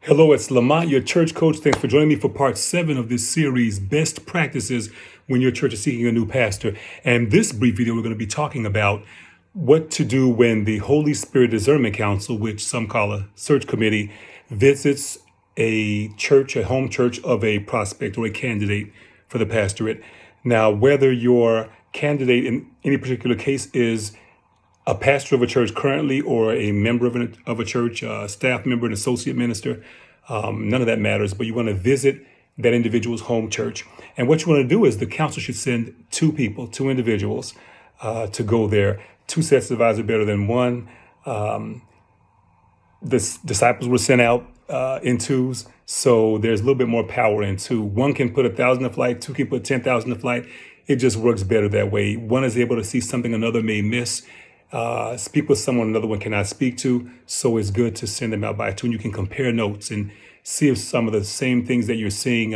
Hello, it's Lamont, your church coach. Thanks for joining me for part 7 of this series, Best Practices When Your Church is Seeking a New Pastor. And this brief video, we're going to be talking about what to do when the Holy Spirit Discernment Council, which some call a search committee, visits a church, a home church of a prospect or a candidate for the pastorate. Now, whether your candidate in any particular case is a pastor of a church currently or a member of a church, a staff member, an associate minister, none of that matters, but you want to visit that individual's home church. And what you want to do is the council should send two people, two individuals to go there. Two sets of eyes are better than one. The disciples were sent out in twos, so there's a little bit more power in two. One can put 1,000 to flight, two can put 10,000 to flight. It just works better that way. One is able to see something another may miss, speak with someone another one cannot speak to. So it's good to send them out by two, and you can compare notes and see if some of the same things that you're seeing,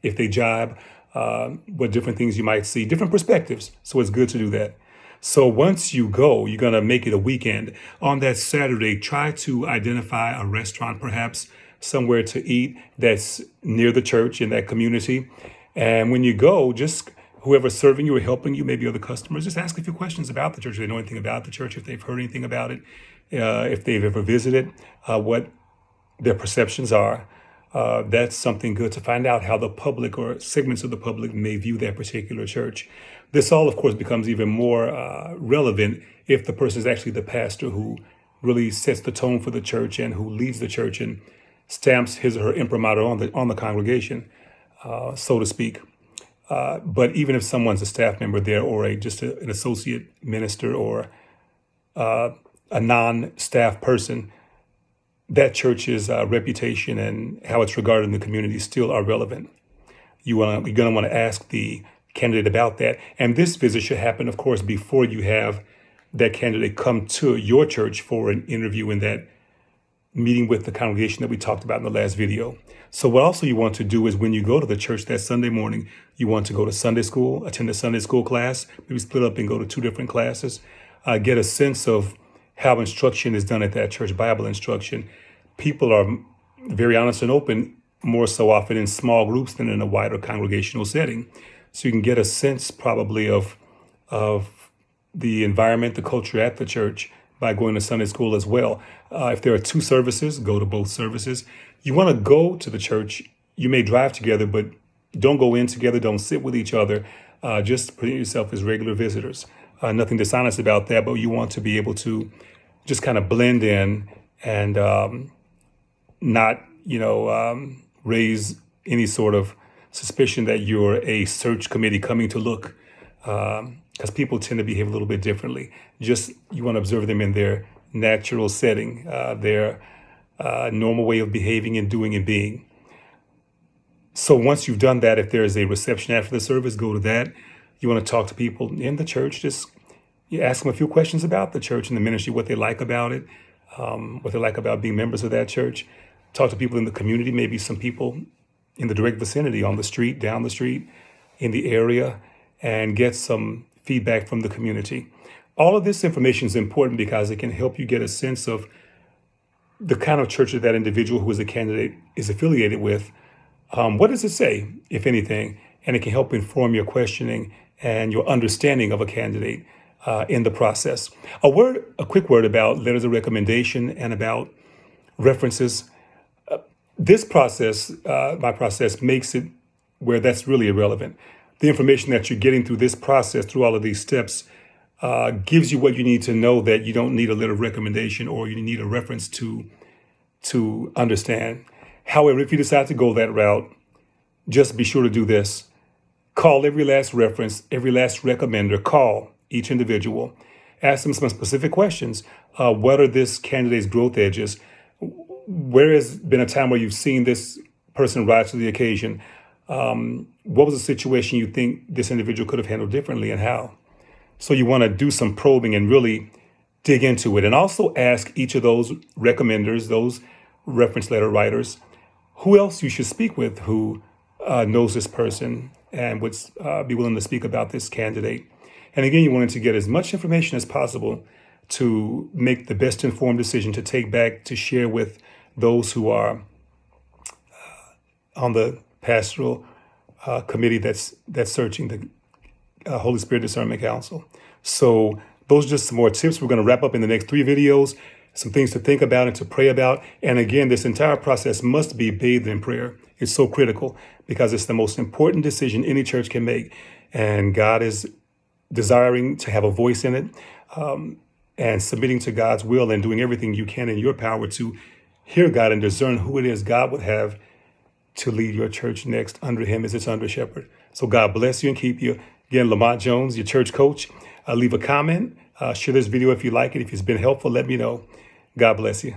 if they jibe, what different things you might see, different perspectives. So it's good to do that. So once you go, you're going to make it a weekend. On that Saturday, try to identify a restaurant, perhaps somewhere to eat that's near the church in that community. And when you go, just whoever's serving you or helping you, maybe other customers, just ask a few questions about the church. If they know anything about the church, if they've heard anything about it, if they've ever visited, what their perceptions are. That's something good to find out how the public or segments of the public may view that particular church. This all, of course, becomes even more relevant if the person is actually the pastor who really sets the tone for the church and who leads the church and stamps his or her imprimatur on the congregation, so to speak. But even if someone's a staff member there or an associate minister or a non-staff person, that church's reputation and how it's regarded in the community still are relevant. You're going to want to ask the candidate about that. And this visit should happen, of course, before you have that candidate come to your church for an interview in that meeting with the congregation that we talked about in the last video. So what also you want to do is when you go to the church that Sunday morning, you want to go to Sunday school, attend a Sunday school class, maybe split up and go to two different classes, get a sense of how instruction is done at that church, Bible instruction. People are very honest and open more so often in small groups than in a wider congregational setting. So you can get a sense probably of the environment, the culture at the church by going to Sunday school as well. If there are two services, go to both services. You want to go to the church. You may drive together, but don't go in together. Don't sit with each other. Just present yourself as regular visitors. Nothing dishonest about that, but you want to be able to just kind of blend in and not, raise any sort of suspicion that you're a search committee coming to look, because people tend to behave a little bit differently. Just you want to observe them in their natural setting, their normal way of behaving and doing and being. So once you've done that, if there's a reception after the service, go to that. You want to talk to people in the church, just you ask them a few questions about the church and the ministry, what they like about it, what they like about being members of that church. Talk to people in the community, maybe some people in the direct vicinity, on the street, down the street, in the area, and get some feedback from the community. All of this information is important because it can help you get a sense of the kind of church that individual who is a candidate is affiliated with. What does it say, if anything? And it can help inform your questioning and your understanding of a candidate in the process. A quick word about letters of recommendation and about references. This process, my process, makes it where that's really irrelevant. The information that you're getting through this process, through all of these steps, gives you what you need to know that you don't need a letter of recommendation or you need a reference to understand. However, if you decide to go that route, just be sure to do this. Call every last reference, every last recommender. Call each individual. Ask them some specific questions. What are this candidate's growth edges? Where has been a time where you've seen this person rise to the occasion? What was a situation you think this individual could have handled differently and how? So you want to do some probing and really dig into it. And also ask each of those recommenders, those reference letter writers, who else you should speak with who knows this person and would be willing to speak about this candidate. And again, you wanted to get as much information as possible to make the best informed decision to take back to share with those who are on the pastoral committee that's searching the Holy Spirit Discernment Council. So those are just some more tips. We're going to wrap up in the next 3 videos, some things to think about and to pray about. And again, this entire process must be bathed in prayer. It's so critical because it's the most important decision any church can make. And God is desiring to have a voice in it, and submitting to God's will and doing everything you can in your power to hear God and discern who it is God would have to lead your church next under him as its under shepherd. So God bless you and keep you. Again, Lamont Jones, your church coach. Leave a comment. Share this video if you like it. If it's been helpful, let me know. God bless you.